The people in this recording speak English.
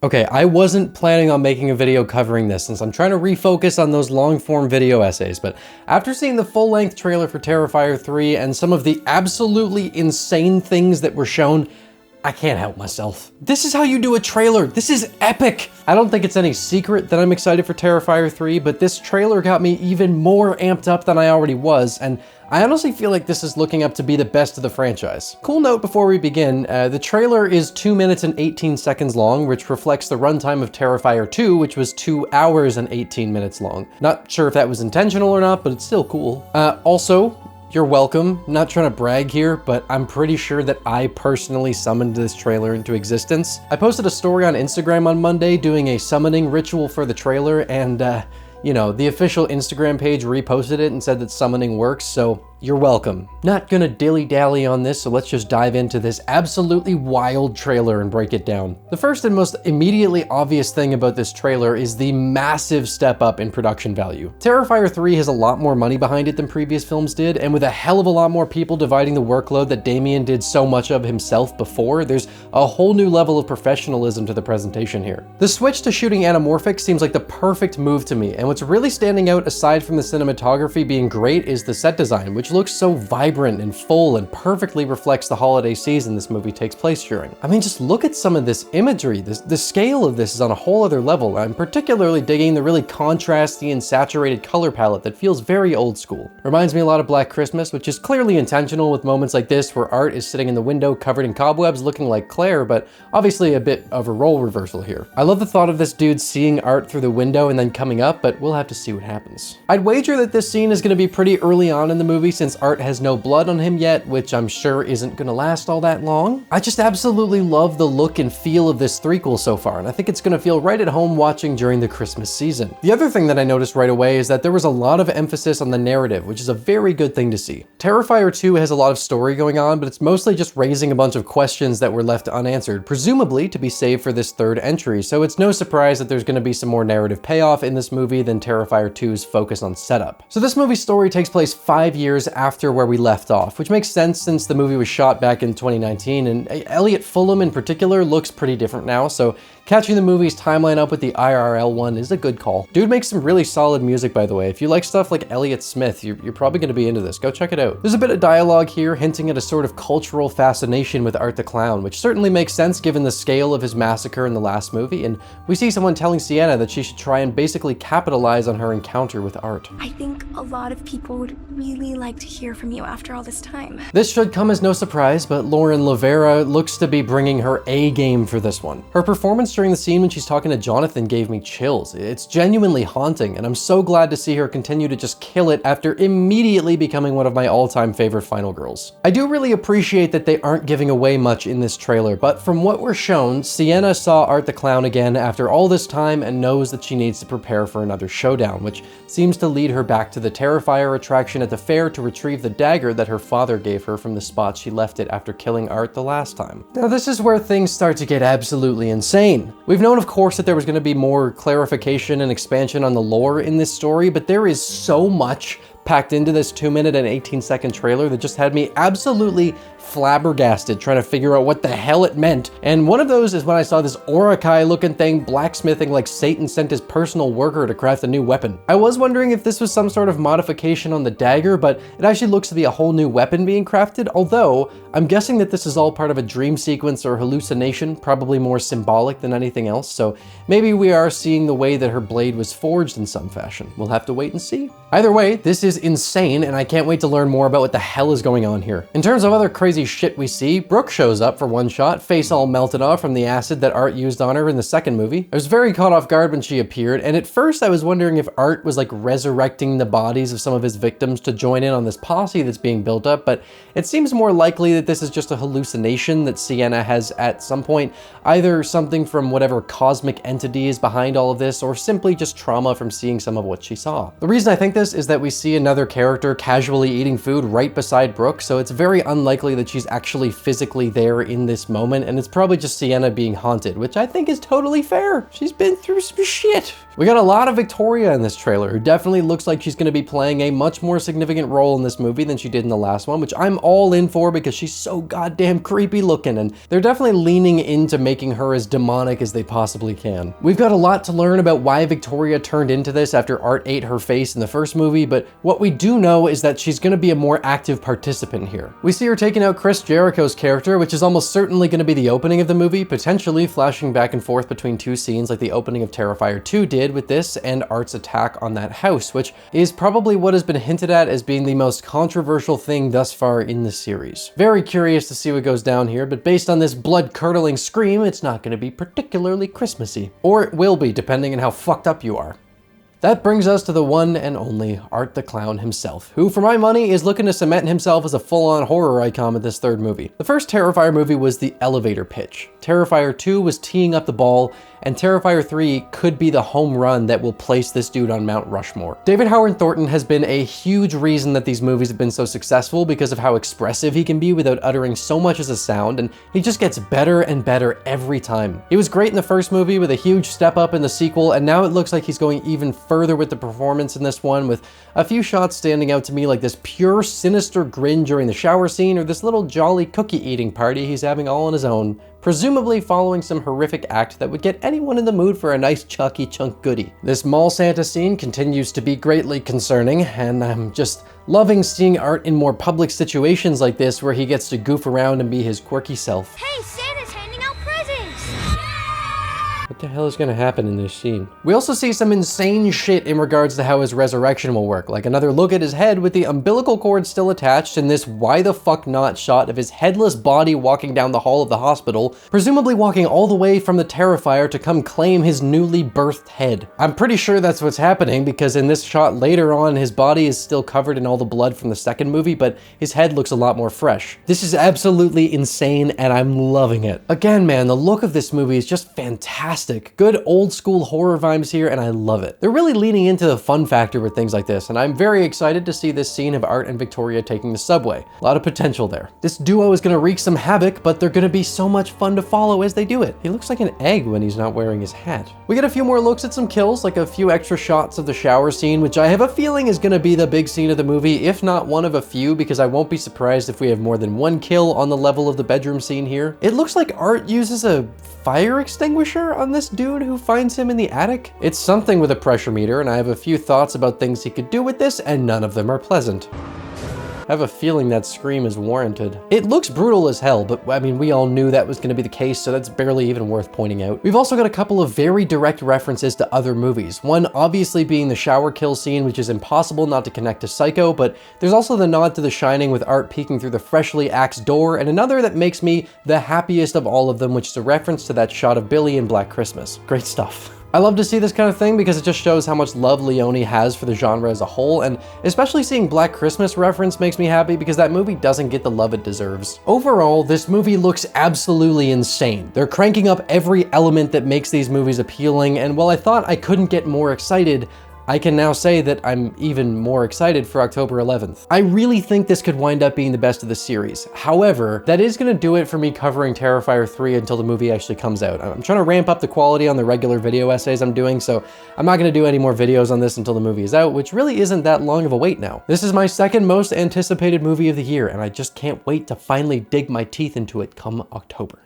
Okay, I wasn't planning on making a video covering this since I'm trying to refocus on those long-form video essays, but after seeing the full-length trailer for Terrifier 3 and some of the absolutely insane things that were shown, I can't help myself. This is how you do a trailer. This is epic. I don't think it's any secret that I'm excited for Terrifier 3, but this trailer got me even more amped up than I already was, and I honestly feel like this is looking up to be the best of the franchise. Cool note before we begin, the trailer is 2 minutes and 18 seconds long, which reflects the runtime of Terrifier 2, which was 2 hours and 18 minutes long. Not sure if that was intentional or not, but it's still cool. Also, you're welcome. Not trying to brag here, but I'm pretty sure that I personally summoned this trailer into existence. I posted a story on Instagram on Monday doing a summoning ritual for the trailer, and you know, the official Instagram page reposted it and said that summoning works, so you're welcome. Not gonna dilly-dally on this, so let's just dive into this absolutely wild trailer and break it down. The first and most immediately obvious thing about this trailer is the massive step up in production value. Terrifier 3 has a lot more money behind it than previous films did, and with a hell of a lot more people dividing the workload that Damien did so much of himself before, there's a whole new level of professionalism to the presentation here. The switch to shooting anamorphic seems like the perfect move to me, and what's really standing out aside from the cinematography being great is the set design, which looks so vibrant and full and perfectly reflects the holiday season this movie takes place during. I mean, just look at some of this imagery. The scale of this is on a whole other level. I'm particularly digging the really contrasty and saturated color palette that feels very old school. Reminds me a lot of Black Christmas, which is clearly intentional with moments like this where Art is sitting in the window covered in cobwebs looking like Claire, but obviously a bit of a role reversal here. I love the thought of this dude seeing Art through the window and then coming up, but we'll have to see what happens. I'd wager that this scene is going to be pretty early on in the movie since Art has no blood on him yet, which I'm sure isn't going to last all that long. I just absolutely love the look and feel of this threequel so far, and I think it's going to feel right at home watching during the Christmas season. The other thing that I noticed right away is that there was a lot of emphasis on the narrative, which is a very good thing to see. Terrifier 2 has a lot of story going on, but it's mostly just raising a bunch of questions that were left unanswered, presumably to be saved for this third entry, so it's no surprise that there's going to be some more narrative payoff in this movie than Terrifier 2's focus on setup. So this movie's story takes place 5 years after where we left off, which makes sense since the movie was shot back in 2019, and Elliot Fulham in particular looks pretty different now, so catching the movie's timeline up with the IRL one is a good call. Dude makes some really solid music, by the way. If you like stuff like Elliott Smith, you're probably going to be into this. Go check it out. There's a bit of dialogue here hinting at a sort of cultural fascination with Art the Clown, which certainly makes sense given the scale of his massacre in the last movie, and we see someone telling Sienna that she should try and basically capitalize on her encounter with Art. I think a lot of people would really like to hear from you after all this time. This should come as no surprise, but Lauren Lavera looks to be bringing her A game for this one. Her performance during the scene when she's talking to Jonathan gave me chills. It's genuinely haunting, and I'm so glad to see her continue to just kill it after immediately becoming one of my all-time favorite final girls. I do really appreciate that they aren't giving away much in this trailer, but from what we're shown, Sienna saw Art the Clown again after all this time and knows that she needs to prepare for another showdown, which seems to lead her back to the Terrifier attraction at the fair to retrieve the dagger that her father gave her from the spot she left it after killing Art the last time. Now this is where things start to get absolutely insane. We've known, of course, that there was going to be more clarification and expansion on the lore in this story, but there is so much packed into this 2 minute and 18-second trailer that just had me absolutely flabbergasted trying to figure out what the hell it meant. And one of those is when I saw this Orakai looking thing blacksmithing like Satan sent his personal worker to craft a new weapon. I was wondering if this was some sort of modification on the dagger, but it actually looks to be a whole new weapon being crafted, although I'm guessing that this is all part of a dream sequence or hallucination, probably more symbolic than anything else, so maybe we are seeing the way that her blade was forged in some fashion. We'll have to wait and see. Either way, this is insane, and I can't wait to learn more about what the hell is going on here. In terms of other crazy shit we see, Brooke shows up for one shot, face all melted off from the acid that Art used on her in the second movie. I was very caught off guard when she appeared, and at first I was wondering if Art was like resurrecting the bodies of some of his victims to join in on this posse that's being built up, but it seems more likely that this is just a hallucination that Sienna has at some point, either something from whatever cosmic entity is behind all of this, or simply just trauma from seeing some of what she saw. The reason I think this is that we see another character casually eating food right beside Brooke, so it's very unlikely that she's actually physically there in this moment, and it's probably just Sienna being haunted, which I think is totally fair. She's been through some shit. We got a lot of Victoria in this trailer, who definitely looks like she's going to be playing a much more significant role in this movie than she did in the last one, which I'm all in for because she's so goddamn creepy looking, and they're definitely leaning into making her as demonic as they possibly can. We've got a lot to learn about why Victoria turned into this after Art ate her face in the first movie, but what we do know is that she's going to be a more active participant here. We see her taking out Chris Jericho's character, which is almost certainly going to be the opening of the movie, potentially flashing back and forth between two scenes like the opening of Terrifier 2 did with this and Art's attack on that house, which is probably what has been hinted at as being the most controversial thing thus far in the series. Very curious to see what goes down here, but based on this blood-curdling scream, it's not going to be particularly Christmassy. Or it will be, depending on how fucked up you are. That brings us to the one and only Art the Clown himself, who for my money is looking to cement himself as a full-on horror icon with this third movie. The first Terrifier movie was the elevator pitch. Terrifier 2 was teeing up the ball, and Terrifier 3 could be the home run that will place this dude on Mount Rushmore. David Howard Thornton has been a huge reason that these movies have been so successful because of how expressive he can be without uttering so much as a sound, and he just gets better and better every time. He was great in the first movie with a huge step up in the sequel, and now it looks like he's going even further with the performance in this one, with a few shots standing out to me like this pure sinister grin during the shower scene or this little jolly cookie eating party he's having all on his own, presumably following some horrific act that would get anyone in the mood for a nice chalky chunk goodie. This mall Santa scene continues to be greatly concerning, and I'm just loving seeing Art in more public situations like this where he gets to goof around and be his quirky self. Hey, Santa's handing out presents! What the hell is going to happen in this scene? We also see some insane shit in regards to how his resurrection will work, like another look at his head with the umbilical cord still attached and this why the fuck not shot of his headless body walking down the hall of the hospital, presumably walking all the way from the Terrifier to come claim his newly birthed head. I'm pretty sure that's what's happening because in this shot later on, his body is still covered in all the blood from the second movie, but his head looks a lot more fresh. This is absolutely insane and I'm loving it. Again, man, the look of this movie is just fantastic. Good old school horror vibes here, and I love it. They're really leaning into the fun factor with things like this, and I'm very excited to see this scene of Art and Victoria taking the subway. A lot of potential there. This duo is gonna wreak some havoc, but they're gonna be so much fun to follow as they do it. He looks like an egg when he's not wearing his hat. We get a few more looks at some kills, like a few extra shots of the shower scene, which I have a feeling is gonna be the big scene of the movie, if not one of a few, because I won't be surprised if we have more than one kill on the level of the bedroom scene here. It looks like Art uses a fire extinguisher on this dude who finds him in the attic. It's something with a pressure meter, and I have a few thoughts about things he could do with this, and none of them are pleasant. I have a feeling that scream is warranted. It looks brutal as hell, but I mean, we all knew that was gonna be the case, so that's barely even worth pointing out. We've also got a couple of very direct references to other movies. One obviously being the shower kill scene, which is impossible not to connect to Psycho, but there's also the nod to The Shining with Art peeking through the freshly axed door, and another that makes me the happiest of all of them, which is a reference to that shot of Billy in Black Christmas. Great stuff. I love to see this kind of thing because it just shows how much love Leone has for the genre as a whole, and especially seeing Black Christmas reference makes me happy because that movie doesn't get the love it deserves. Overall, this movie looks absolutely insane. They're cranking up every element that makes these movies appealing, and while I thought I couldn't get more excited, I can now say that I'm even more excited for October 11th. I really think this could wind up being the best of the series. However, that is gonna do it for me covering Terrifier 3 until the movie actually comes out. I'm trying to ramp up the quality on the regular video essays I'm doing, so I'm not gonna do any more videos on this until the movie is out, which really isn't that long of a wait now. This is my second most anticipated movie of the year, and I just can't wait to finally dig my teeth into it come October.